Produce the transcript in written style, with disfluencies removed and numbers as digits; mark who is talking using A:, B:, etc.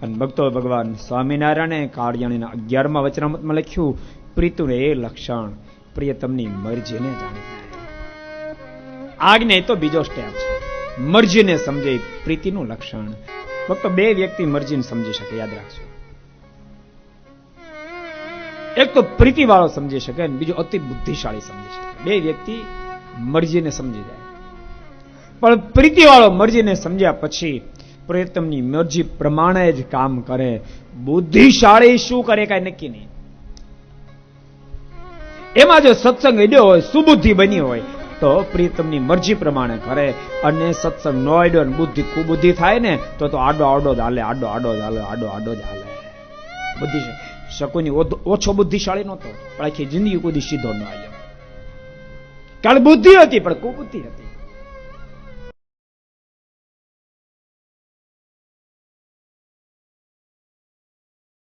A: અને ભક્તો ભગવાન સ્વામિનારાયણે કાળિયાણીના 11મા વચનામૃતમાં લખ્યું, પ્રીતુને એ લક્ષણ પ્રિયતમની મરજીને જાણી જાય. આજ્ઞા એ તો બીજો સ્ટેપ છે, મરજીને સમજે પ્રીતિનું લક્ષણ. ફક્ત બે વ્યક્તિ મરજીને સમજી શકે, યાદ રાખજો. એક તો પ્રીતિ વાળો સમજી શકે, બીજો અતિ બુદ્ધિશાળી સમજી શકે. બે વ્યક્તિ મરજીને સમજી જાય, પણ પ્રીતિ વાળો મરજીને સમજ્યા પછી પ્રિયતમની મરજી પ્રમાણે જ કામ કરે. બુદ્ધિશાળી શું કરે કઈ નક્કી નહીં. એમાં જો સત્સંગ અડ્યો હોય, સુબુદ્ધિ બની હોય તો પ્રિયતમની મરજી પ્રમાણે કરે. અને સત્સંગ નો અડ્યો ને બુદ્ધિ કુબુદ્ધિ થાય ને તો આડો આડો જ હાલે, આડો આડો જ હાલે, આડો આડો જ હાલે. બુદ્ધિ શકુની ઓછો બુદ્ધિશાળી નહોતો, પણ આખી જિંદગી કોઈ સીધો ન આવ્યો. કારણ બુદ્ધિ હતી પણ કુબુદ્ધિ હતી.